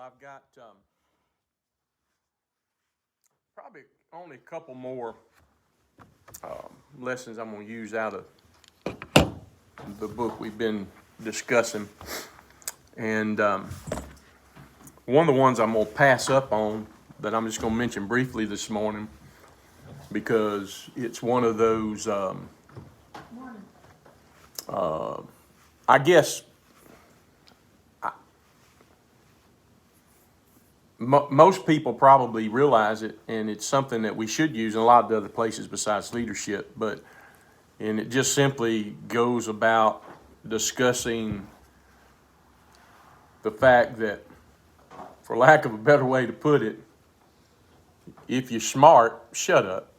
I've got probably only a couple more lessons I'm going to use out of the book we've been discussing. And one of the ones I'm going to pass up on that I'm just going to mention briefly this morning because it's one of those, I guess, most people probably realize it, and it's something that we should use in a lot of other places besides leadership. And it just simply goes about discussing the fact that, for lack of a better way to put it, if you're smart, shut up.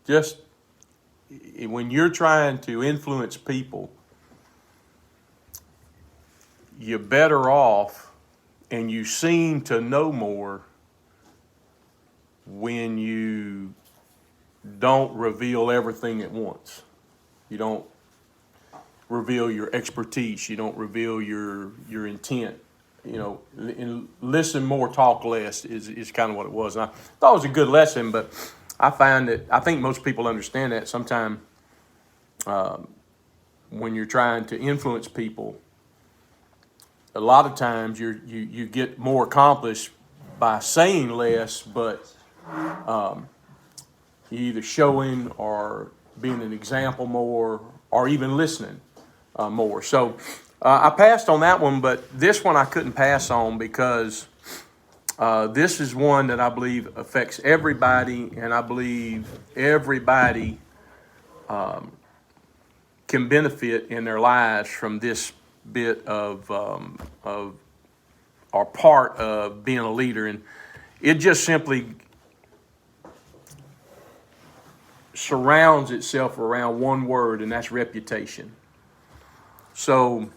Just when you're trying to influence people, you're better off, and you seem to know more when you don't reveal everything at once. You don't reveal your expertise. You don't reveal your intent. You know, and listen more, talk less is kind of what it was. And I thought it was a good lesson, but I think most people understand that sometimes when you're trying to influence people, a lot of times you get more accomplished by saying less, but either showing or being an example more, or even listening more. So I passed on that one, but this one I couldn't pass on because this is one that I believe affects everybody, and I believe everybody can benefit in their lives from this bit of or part of being a leader. And it just simply surrounds itself around one word, and that's reputation. So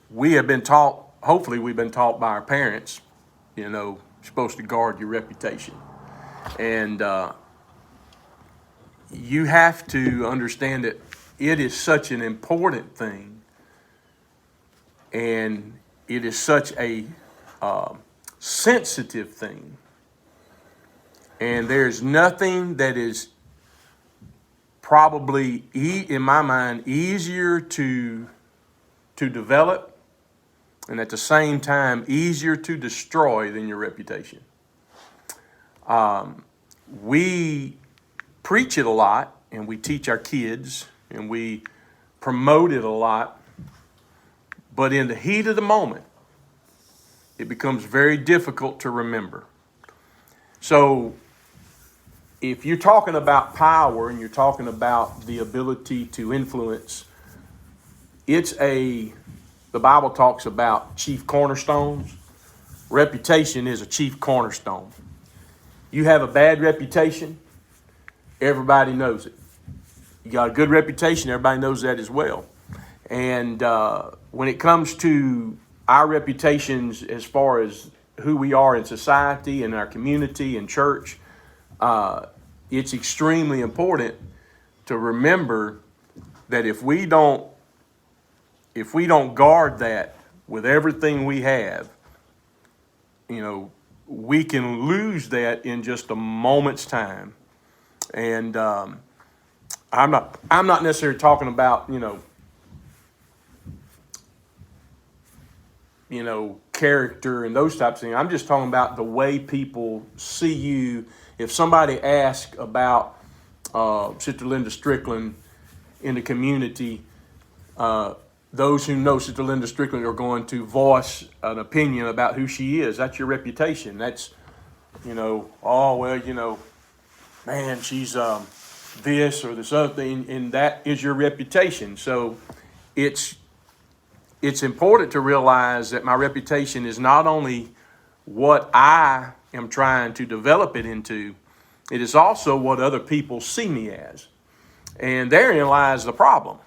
we have been taught, hopefully we've been taught by our parents, you know, you're supposed to guard your reputation. And you have to understand that it is such an important thing, and it is such a sensitive thing. And there's nothing that is probably, in my mind, easier to develop, and at the same time easier to destroy than your reputation. We preach it a lot, and we teach our kids, and we promote it a lot, but in the heat of the moment, it becomes very difficult to remember. So if you're talking about power and you're talking about the ability to influence, the Bible talks about chief cornerstones. Reputation is a chief cornerstone. You have a bad reputation, everybody knows it. You got a good reputation, everybody knows that as well. And when it comes to our reputations as far as who we are in society and our community and church, it's extremely important to remember that if we don't guard that with everything we have, you know, we can lose that in just a moment's time. And I'm not necessarily talking about, character and those types of things. I'm just talking about the way people see you. If somebody asks about Sister Linda Strickland in the community, those who know Sister Linda Strickland are going to voice an opinion about who she is. That's your reputation. That's, man, she's this or this other thing, and that is your reputation. So it's important to realize that my reputation is not only what I am trying to develop it into, it is also what other people see me as. And therein lies the problem.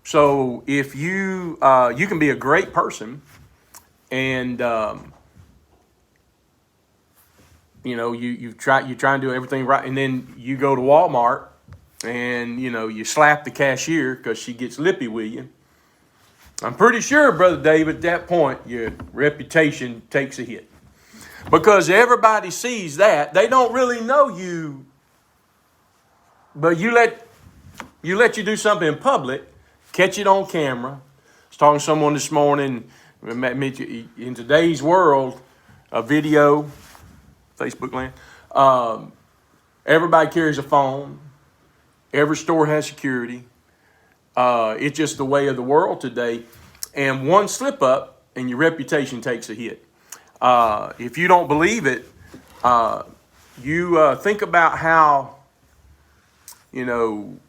So if you can be a great person and you try and do everything right, and then you go to Walmart and you slap the cashier because she gets lippy with you. I'm pretty sure, Brother David, at that point, your reputation takes a hit. Because everybody sees that. They don't really know you, but you let you do something in public, catch it on camera. I was talking to someone this morning, in today's world, a video, Facebook land, everybody carries a phone. Every store has security. It's just the way of the world today. And one slip up and your reputation takes a hit. If you don't believe it, you think about how you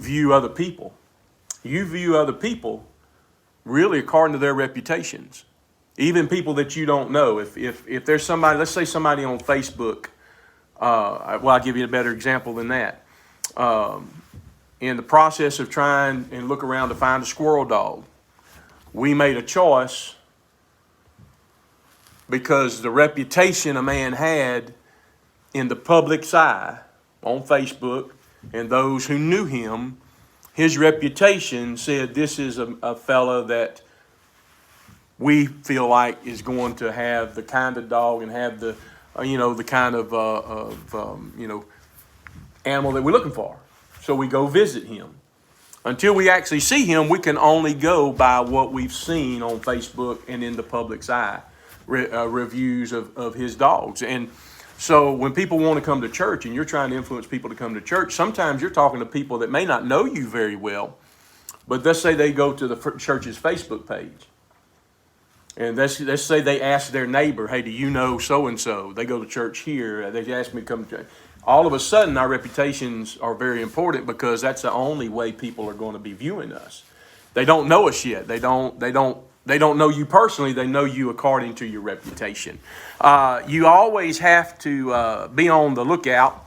view other people. You view other people really according to their reputations. Even people that you don't know. If there's somebody, let's say somebody on Facebook, I'll give you a better example than that. In the process of trying and look around to find a squirrel dog, we made a choice because the reputation a man had in the public's eye on Facebook and those who knew him, his reputation said this is a fella that we feel like is going to have the kind of dog and have the kind of animal that we're looking for. So we go visit him. Until we actually see him, we can only go by what we've seen on Facebook and in the public's eye, reviews of his dogs. And so when people want to come to church and you're trying to influence people to come to church, sometimes you're talking to people that may not know you very well, but let's say they go to the church's Facebook page. And let's say they ask their neighbor, hey, do you know so-and-so? They go to church here. They ask me to come to church. All of a sudden, our reputations are very important because that's the only way people are going to be viewing us. They don't know us yet. They don't know you personally. They know you according to your reputation. You always have to be on the lookout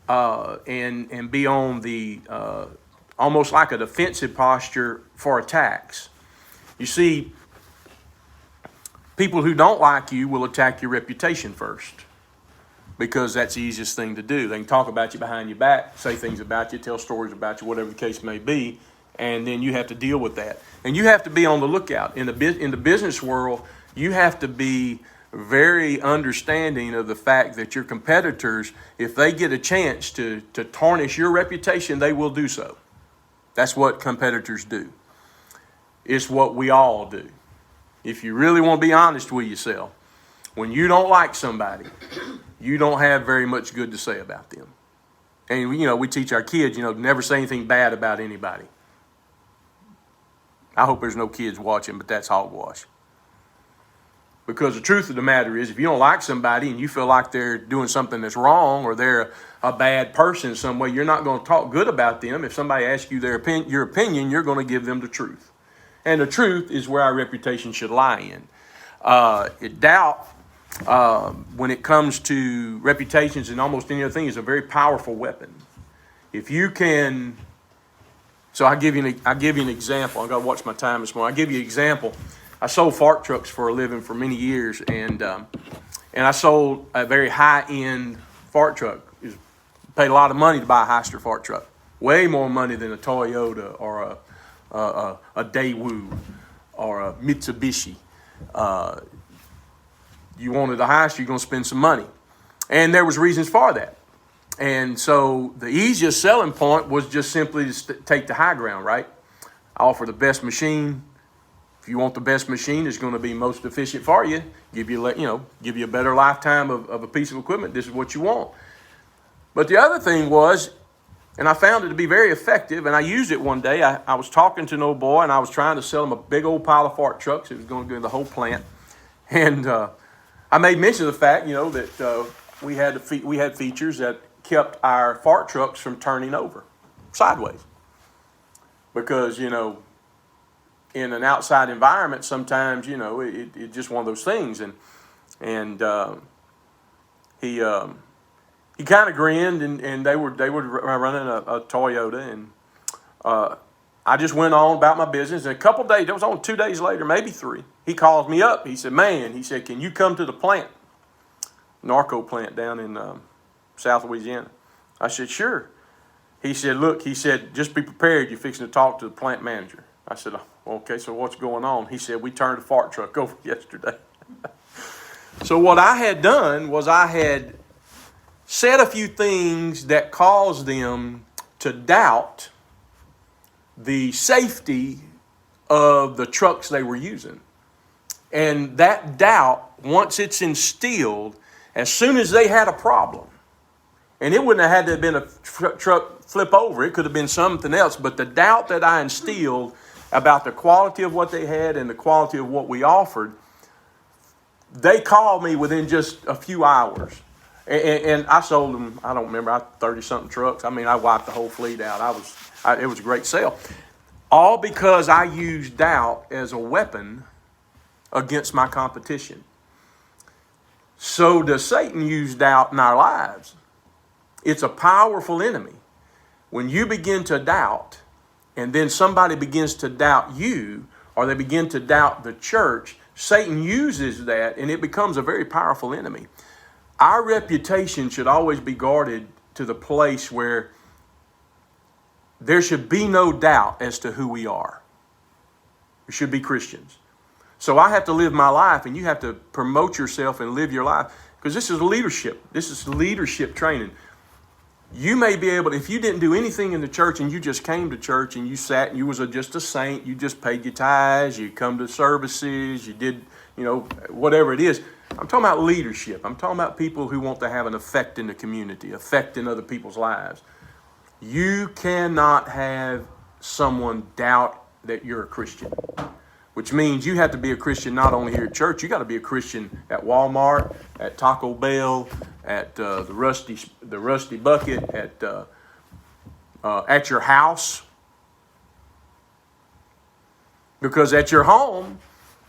and be on the almost like a defensive posture for attacks. You see, people who don't like you will attack your reputation first because that's the easiest thing to do. They can talk about you behind your back, say things about you, tell stories about you, whatever the case may be, and then you have to deal with that. And you have to be on the lookout. In the business world, you have to be very understanding of the fact that your competitors, if they get a chance to tarnish your reputation, they will do so. That's what competitors do. It's what we all do. If you really want to be honest with yourself, when you don't like somebody, you don't have very much good to say about them. And, we teach our kids, never say anything bad about anybody. I hope there's no kids watching, but that's hogwash. Because the truth of the matter is, if you don't like somebody and you feel like they're doing something that's wrong or they're a bad person in some way, you're not going to talk good about them. If somebody asks you your opinion, you're going to give them the truth. And the truth is where our reputation should lie in. Doubt, when it comes to reputations and almost any other thing, is a very powerful weapon. If you can, so I'll give you an example. I've got to watch my time this morning. I'll give you an example. I sold fart trucks for a living for many years, and I sold a very high-end fart truck. Paid a lot of money to buy a Hyster fart truck. Way more money than a Toyota or a Daewoo or a Mitsubishi. You wanted a Hyster, you're going to spend some money. And there was reasons for that. And so the easiest selling point was just simply to take the high ground, right? I offer the best machine. If you want the best machine, it's going to be most efficient for you. Give you a better lifetime of a piece of equipment. This is what you want. But the other thing was, and I found it to be very effective, and I used it one day. I was talking to an old boy, and I was trying to sell him a big old pile of fart trucks. It was going to go in the whole plant. And I made mention of the fact, that we had features that kept our fart trucks from turning over sideways. Because, in an outside environment, sometimes, it's just one of those things. And he kind of grinned, and they were running a Toyota, and I just went on about my business. And a couple of days, it was only 2 days later, maybe 3, he calls me up. He said, can you come to the plant, narco plant down in South Louisiana? I said, sure. He said, look, just be prepared. You're fixing to talk to the plant manager. I said, okay, so what's going on? He said, we turned a fart truck over yesterday. So what I had done was I had said a few things that caused them to doubt the safety of the trucks they were using. And that doubt, once it's instilled, as soon as they had a problem, and it wouldn't have had to have been a truck flip over, it could have been something else, but the doubt that I instilled about the quality of what they had and the quality of what we offered, they called me within just a few hours. And I sold them, I don't remember, 30-something trucks. I mean, I wiped the whole fleet out. It was a great sale. All because I used doubt as a weapon against my competition. So does Satan use doubt in our lives? It's a powerful enemy. When you begin to doubt, and then somebody begins to doubt you, or they begin to doubt the church, Satan uses that, and it becomes a very powerful enemy. Our reputation should always be guarded to the place where there should be no doubt as to who we are. We should be Christians. So I have to live my life, and you have to promote yourself and live your life, because this is leadership. This is leadership training. You may be able to, if you didn't do anything in the church and you just came to church and you sat and you was just a saint, you just paid your tithes, you come to services, you did, whatever it is. I'm talking about leadership. I'm talking about people who want to have an effect in the community, effect in other people's lives. You cannot have someone doubt that you're a Christian, which means you have to be a Christian not only here at church, you got to be a Christian at Walmart, at Taco Bell, at the Rusty Bucket, at your house. Because at your home,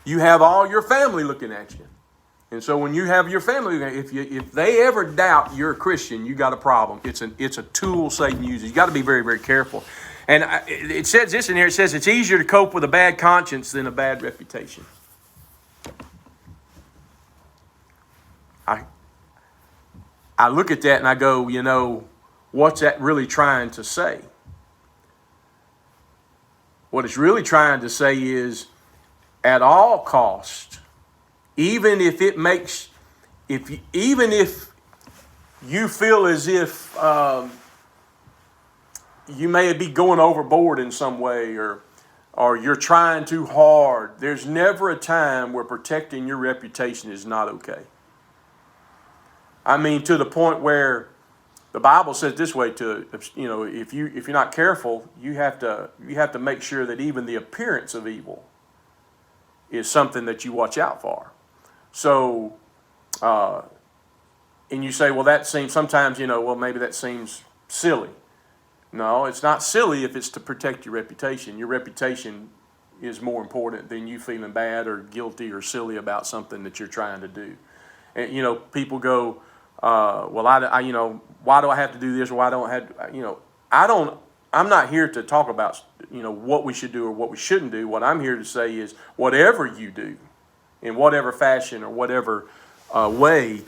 you have all your family looking at you. And so when you have your family, if they ever doubt you're a Christian, you got a problem. It's a tool Satan uses. You got to be very, very careful. And it says this in here. It says it's easier to cope with a bad conscience than a bad reputation. I look at that and I go, what's that really trying to say? What it's really trying to say is, at all costs, even if you feel as if you may be going overboard in some way, or you're trying too hard, there's never a time where protecting your reputation is not okay. I mean, to the point where the Bible says this way: if you're not careful, you have to make sure that even the appearance of evil is something that you watch out for. So, and you say, well, that seems sometimes, maybe that seems silly. No, it's not silly if it's to protect your reputation. Your reputation is more important than you feeling bad or guilty or silly about something that you're trying to do. And, people go, why do I have to do this? Or why don't I have, I'm not here to talk about, what we should do or what we shouldn't do. What I'm here to say is whatever you do, in whatever fashion or whatever way,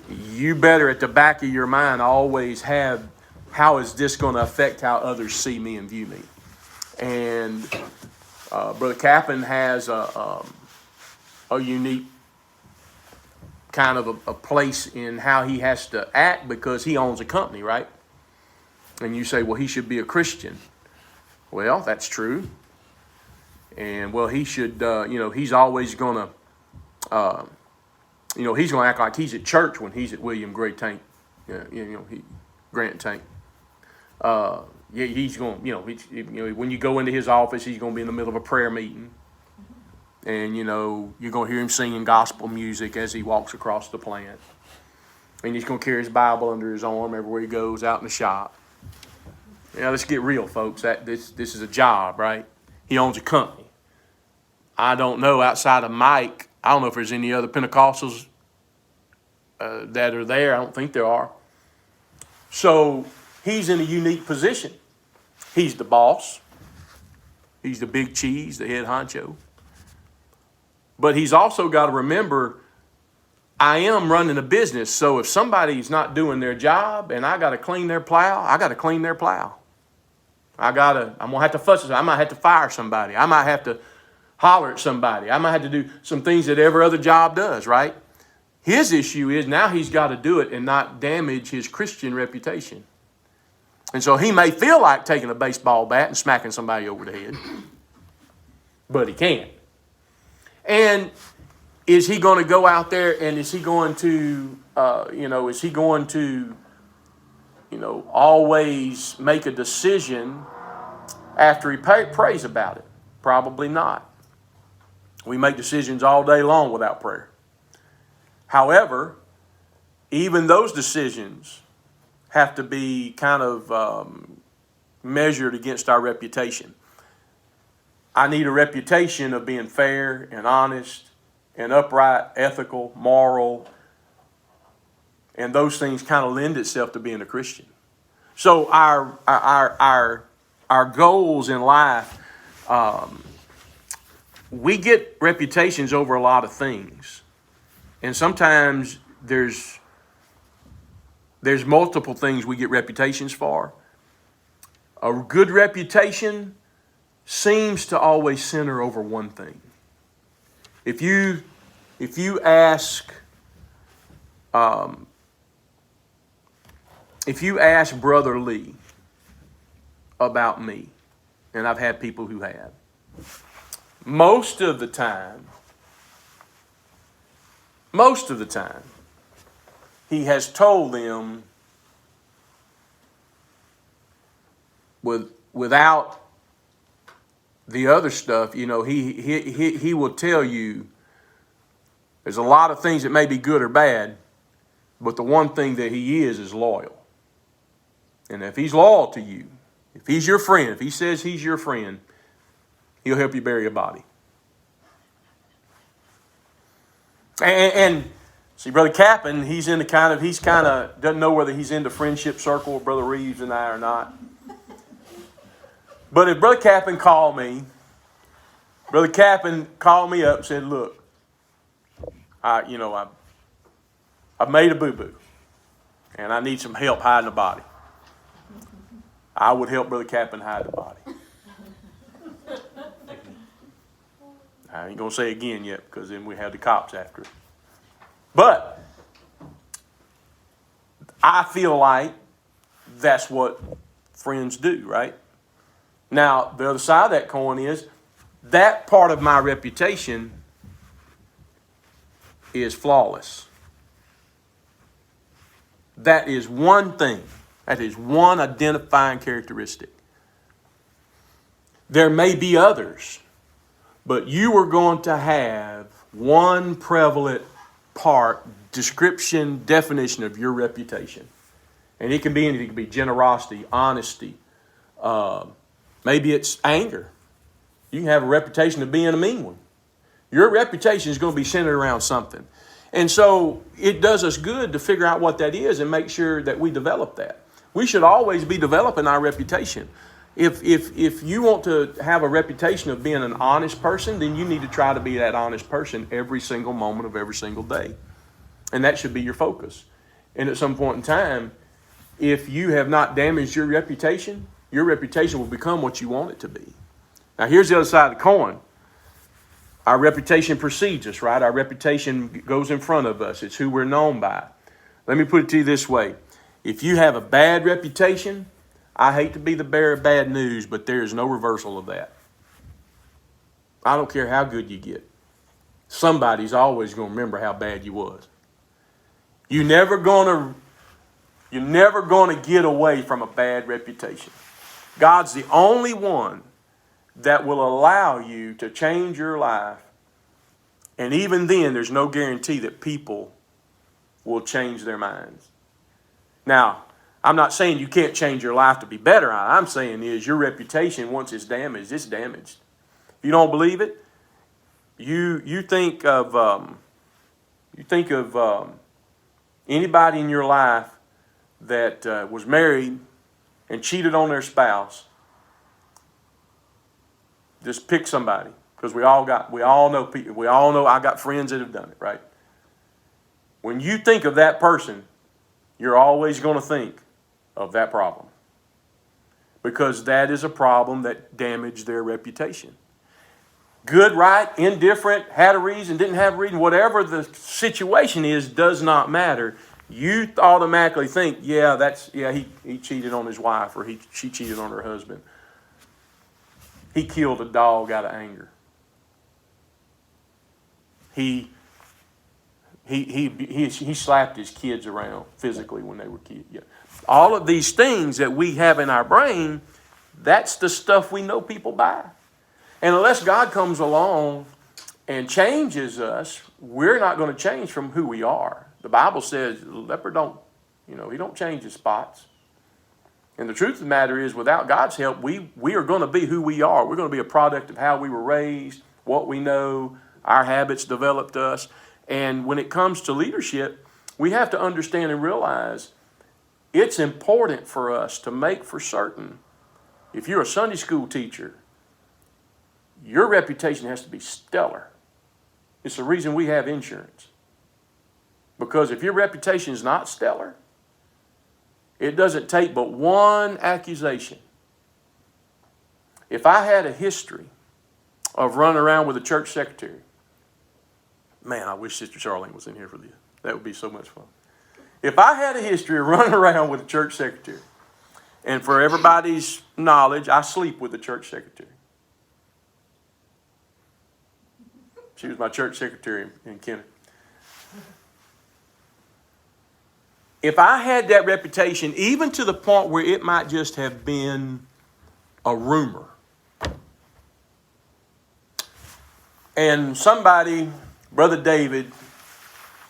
you better at the back of your mind always have, how is this going to affect how others see me and view me? And Brother Captain has a unique kind of a place in how he has to act because he owns a company, right? And you say, well, he should be a Christian. Well, that's true. And well, he should, he's always going to, he's going to act like he's at church when he's at William Gray Tank, Grant Tank. He's going, when you go into his office, he's going to be in the middle of a prayer meeting. And, you're going to hear him singing gospel music as he walks across the plant. And he's going to carry his Bible under his arm everywhere he goes out in the shop. Let's get real, folks. This is a job, right? He owns a company. I don't know, outside of Mike, I don't know if there's any other Pentecostals that are there. I don't think there are. So he's in a unique position. He's the boss. He's the big cheese, the head honcho. But he's also got to remember, I am running a business, so if somebody's not doing their job and I got to clean their plow, I got to clean their plow. I'm going to have to fuss at somebody. I might have to fire somebody. I might have to holler at somebody. I might have to do some things that every other job does, right? His issue is now he's got to do it and not damage his Christian reputation. And so he may feel like taking a baseball bat and smacking somebody over the head, but he can't. And is he going to go out there and is he going to, always make a decision after he prays about it? Probably not. We make decisions all day long without prayer. However, even those decisions have to be kind of measured against our reputation. I need a reputation of being fair and honest and upright, ethical, moral, and those things kind of lend itself to being a Christian. So our goals in life, we get reputations over a lot of things, and sometimes there's multiple things we get reputations for. A good reputation seems to always center over one thing. If you ask Brother Lee about me, and I've had people who have, most of the time, he has told them without the other stuff, he will tell you there's a lot of things that may be good or bad, but the one thing that he is loyal. And if he's loyal to you, if he's your friend, if he says he's your friend, he'll help you bury a body. And see, Brother Captain, he's kind of doesn't know whether he's in the friendship circle with Brother Reeves and I or not. But if Brother Captain called me up and said, look, I've made a boo-boo and I need some help hiding the body. I would help Brother Captain hide the body. I ain't going to say it again yet because then we have the cops after it. But I feel like that's what friends do, right? Now, the other side of that coin is that part of my reputation is flawless. That is one thing. That is one identifying characteristic. There may be others, but you are going to have one prevalent part, description, definition of your reputation. And it can be anything. It can be generosity, honesty. Maybe it's anger. You can have a reputation of being a mean one. Your reputation is going to be centered around something. And so it does us good to figure out what that is and make sure that we develop that. We should always be developing our reputation. If you want to have a reputation of being an honest person, then you need to try to be that honest person every single moment of every single day. And that should be your focus. And at some point in time, if you have not damaged your reputation will become what you want it to be. Now, here's the other side of the coin. Our reputation precedes us, right? Our reputation goes in front of us. It's who we're known by. Let me put it to you this way. If you have a bad reputation, I hate to be the bearer of bad news, but there is no reversal of that. I don't care how good you get. Somebody's always going to remember how bad you was. You're never going to get away from a bad reputation. God's the only one that will allow you to change your life. And even then, there's no guarantee that people will change their minds. Now, I'm not saying you can't change your life to be better. All I'm saying is your reputation, once it's damaged, it's damaged. If you don't believe it, you think of anybody in your life that was married and cheated on their spouse. Just pick somebody, because we all know people. We all know I got friends that have done it, right? When you think of that person, you're always going to think of that problem. because that is a problem that damaged their reputation. Good, right, indifferent, had a reason, didn't have a reason, whatever the situation is, does not matter. You automatically think, he cheated on his wife, or she cheated on her husband. He killed a dog out of anger. He slapped his kids around physically when they were kids. Yeah. All of these things that we have in our brain, that's the stuff we know people by. And unless God comes along and changes us, we're not going to change from who we are. The Bible says the leopard he don't change his spots. And the truth of the matter is, without God's help, we are going to be who we are. We're going to be a product of how we were raised, what we know, our habits developed us. And when it comes to leadership, we have to understand and realize it's important for us to make for certain, if you're a Sunday school teacher, your reputation has to be stellar. It's the reason we have insurance. Because if your reputation is not stellar, it doesn't take but one accusation. If I had a history of running around with a church secretary, man, I wish Sister Charlene was in here for this. That would be so much fun. If I had a history of running around with a church secretary, and for everybody's knowledge, I sleep with the church secretary. She was my church secretary in Kenner. If I had that reputation, even to the point where it might just have been a rumor, and somebody, Brother David,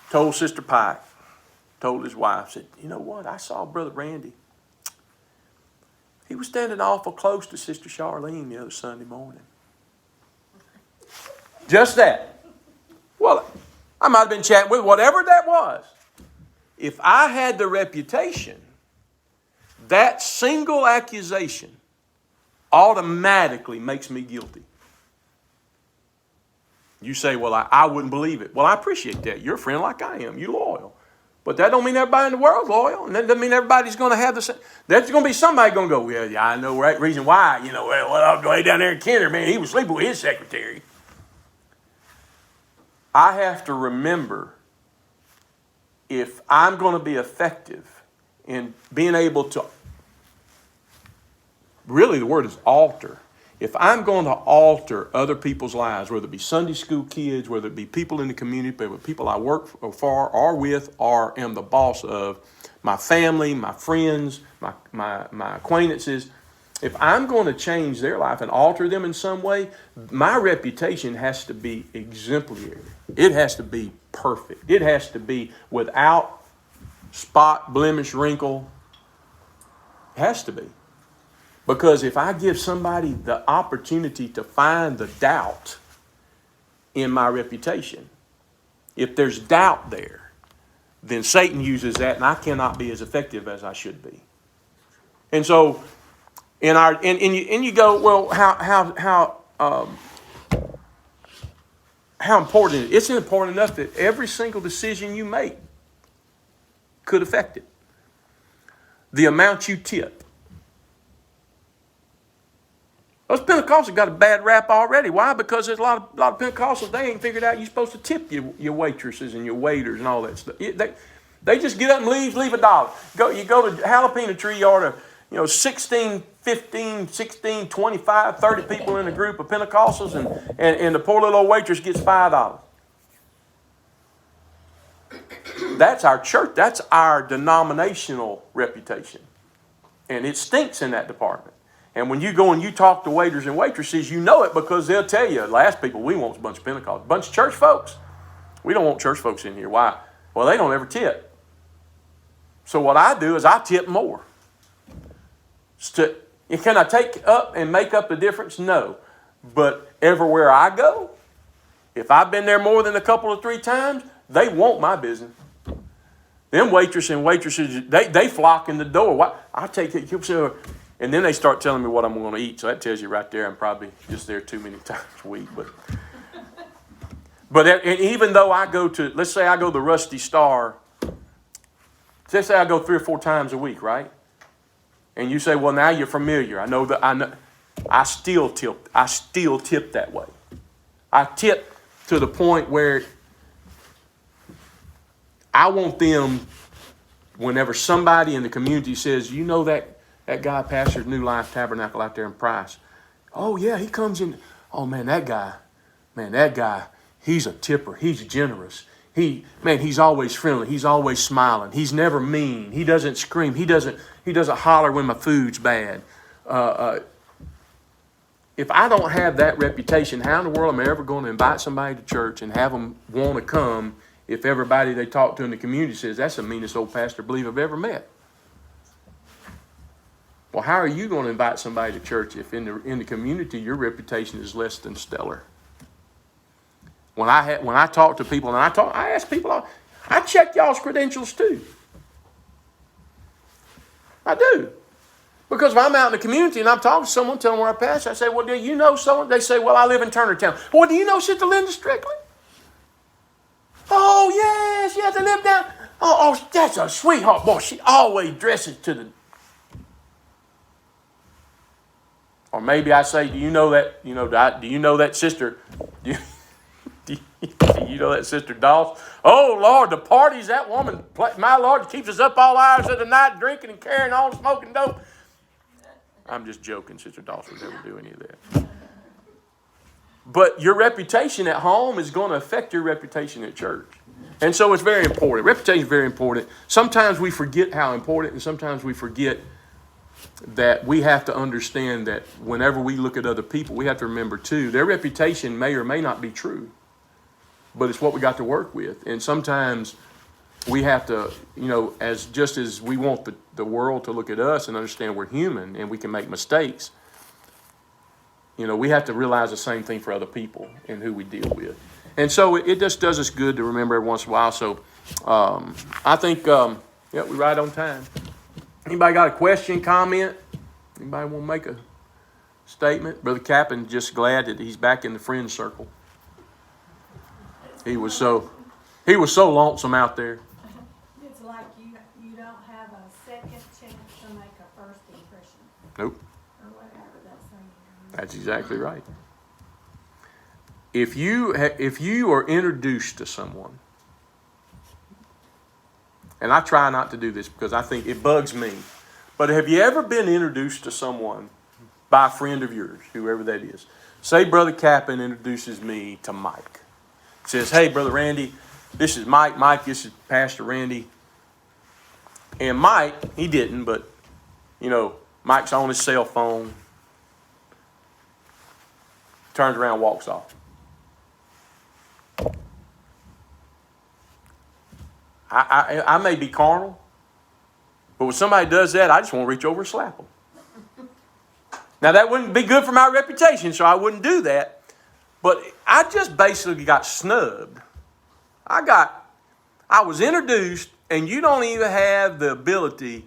told Sister Pike, told his wife, said, you know what, I saw Brother Randy. He was standing awful close to Sister Charlene the other Sunday morning. Just that. Well, I might have been chatting with whatever that was. If I had the reputation, that single accusation automatically makes me guilty. You say, well, I wouldn't believe it. Well, I appreciate that. You're a friend like I am. You're loyal. But that don't mean everybody in the world's loyal. And that doesn't mean everybody's going to have the same. There's going to be somebody going to go, well, yeah, I know the reason why. I'll go down there in Kenner, man. He was sleeping with his secretary. I have to remember, if I'm going to be effective in being able to, really the word is alter. If I'm going to alter other people's lives, whether it be Sunday school kids, whether it be people in the community, whether people I work for or with or am the boss of, my family, my friends, my acquaintances, if I'm going to change their life and alter them in some way, my reputation has to be exemplary. It has to be perfect. It has to be without spot, blemish, wrinkle. It has to be. Because if I give somebody the opportunity to find the doubt in my reputation, if there's doubt there, then Satan uses that, and I cannot be as effective as I should be. And so, you go, well, how important it is. It's important enough that every single decision you make could affect it. The amount you tip. Those Pentecostals got a bad rap already. Why? Because there's a lot of Pentecostals, they ain't figured out you're supposed to tip your waitresses and your waiters and all that stuff. They just get up and leave $1. You go to Jalapeno Tree, you order 16, 15, 16, 25, 30 people in a group of Pentecostals, and the poor little old waitress gets $5. That's our church. That's our denominational reputation. And it stinks in that department. And when you go and you talk to waiters and waitresses, you know it because they'll tell you, last people we want is a bunch of Pentecostals. A bunch of church folks. We don't want church folks in here. Why? Well, they don't ever tip. So what I do is I tip more. Can I take up and make up the difference? No. But everywhere I go, if I've been there more than a couple or 3 times, they want my business. Them waitresses, they flock in the door. I take it. And then they start telling me what I'm going to eat. So that tells you right there I'm probably just there too many times a week. But even though I go to, let's say I go to the Rusty Star. Let's say I go 3 or 4 times a week, right? And you say, well, now you're familiar. I know that I still tip that way. I tip to the point where I want them, whenever somebody in the community says, you know that guy pastors New Life Tabernacle out there in Price. Oh yeah, he comes in. Oh man, that guy, he's a tipper. He's generous. He's always friendly. He's always smiling. He's never mean. He doesn't scream. He doesn't holler when my food's bad. If I don't have that reputation, how in the world am I ever going to invite somebody to church and have them want to come if everybody they talk to in the community says, that's the meanest old pastor I believe I've ever met? Well, how are you going to invite somebody to church if in the community your reputation is less than stellar? When I talk to people, and I ask people, I check y'all's credentials too. I do. Because if I'm out in the community and I'm talking to someone, telling where I pastor, I say, well, do you know someone? They say, well, I live in Turnertown. Well, do you know Sister Linda Strickland? Oh, yes, they live down. Oh, that's a sweetheart. Boy, she always dresses to the... Or maybe I say, do you know that sister? Do you know that Sister Dawes? Oh, Lord, the parties that woman, my Lord, keeps us up all hours of the night drinking and carrying on, smoking dope. I'm just joking. Sister Dawes would never do any of that. But your reputation at home is going to affect your reputation at church. And so it's very important. Reputation is very important. Sometimes we forget how important, and sometimes we forget that we have to understand that whenever we look at other people, we have to remember too, their reputation may or may not be true, but it's what we got to work with. And sometimes we have to, just as we want the world to look at us and understand we're human and we can make mistakes, we have to realize the same thing for other people and who we deal with. And so it just does us good to remember every once in a while. So I think, we're right on time. Anybody got a question, comment? Anybody want to make a statement? Brother Captain just glad that he's back in the friend circle. He was so lonesome out there. It's like you don't have a second chance to make a first impression. Nope. Or whatever that saying is. That's exactly right. If you are introduced to someone, and I try not to do this because I think it bugs me, but have you ever been introduced to someone by a friend of yours, whoever that is? Say Brother Captain introduces me to Mike. Says, hey, Brother Randy, this is Mike. Mike, this is Pastor Randy. And Mike, he didn't, but, Mike's on his cell phone, turns around, walks off. I may be carnal, but when somebody does that, I just want to reach over and slap them. Now, that wouldn't be good for my reputation, so I wouldn't do that. But I just basically got snubbed. I was introduced, and you don't even have the ability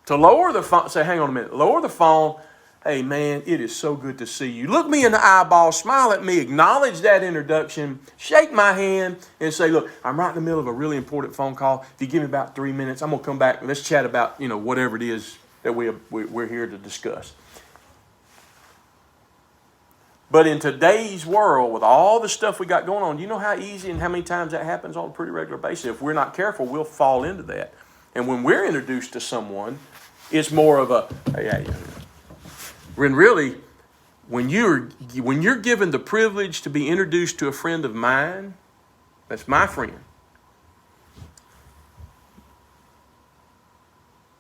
to lower the phone. Say, hang on a minute. Lower the phone. Hey, man, it is so good to see you. Look me in the eyeball, smile at me, acknowledge that introduction, shake my hand, and say, look, I'm right in the middle of a really important phone call. If you give me about 3 minutes, I'm going to come back. Let's chat about, whatever it is that we're here to discuss. But in today's world, with all the stuff we got going on, you know how easy and how many times that happens on a pretty regular basis? If we're not careful, we'll fall into that. And when we're introduced to someone, it's more of a, hey. When really, when you're given the privilege to be introduced to a friend of mine, that's my friend.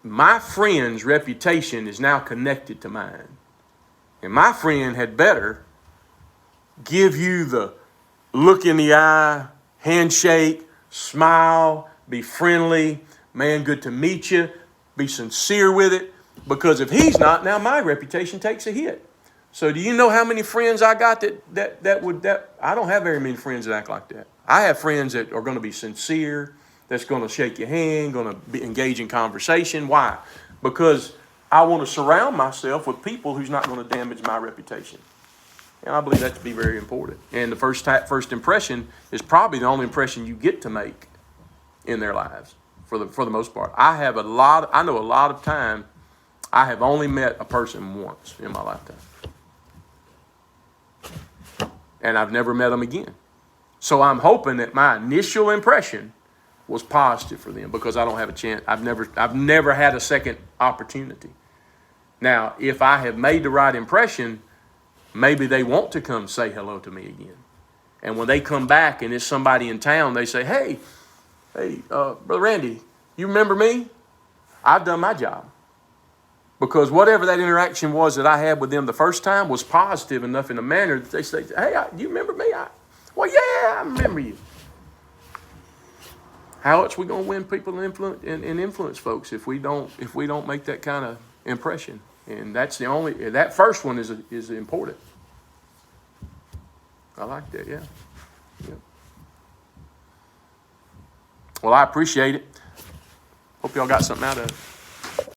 My friend's reputation is now connected to mine. And my friend had better give you the look in the eye, handshake, smile, be friendly, man, good to meet you, be sincere with it. Because if he's not, now my reputation takes a hit. So do you know how many friends I got that I don't have very many friends that act like that. I have friends that are going to be sincere, that's going to shake your hand, going to engage in conversation. Why? Because I want to surround myself with people who's not going to damage my reputation. And I believe that to be very important. And the first impression is probably the only impression you get to make in their lives for the most part. I know a lot of time I have only met a person once in my lifetime. And I've never met them again. So I'm hoping that my initial impression was positive for them, because I don't have a chance. I've never had a second opportunity. Now, if I have made the right impression, maybe they want to come say hello to me again. And when they come back and it's somebody in town, they say, hey, Brother Randy, you remember me? I've done my job. Because whatever that interaction was that I had with them the first time was positive enough in a manner that they say, hey, you remember me? Well, yeah, I remember you. How else are we going to win people and influence folks if we don't make that kind of impression? And that first one is important. I like that, yeah. Well, I appreciate it. Hope y'all got something out of it.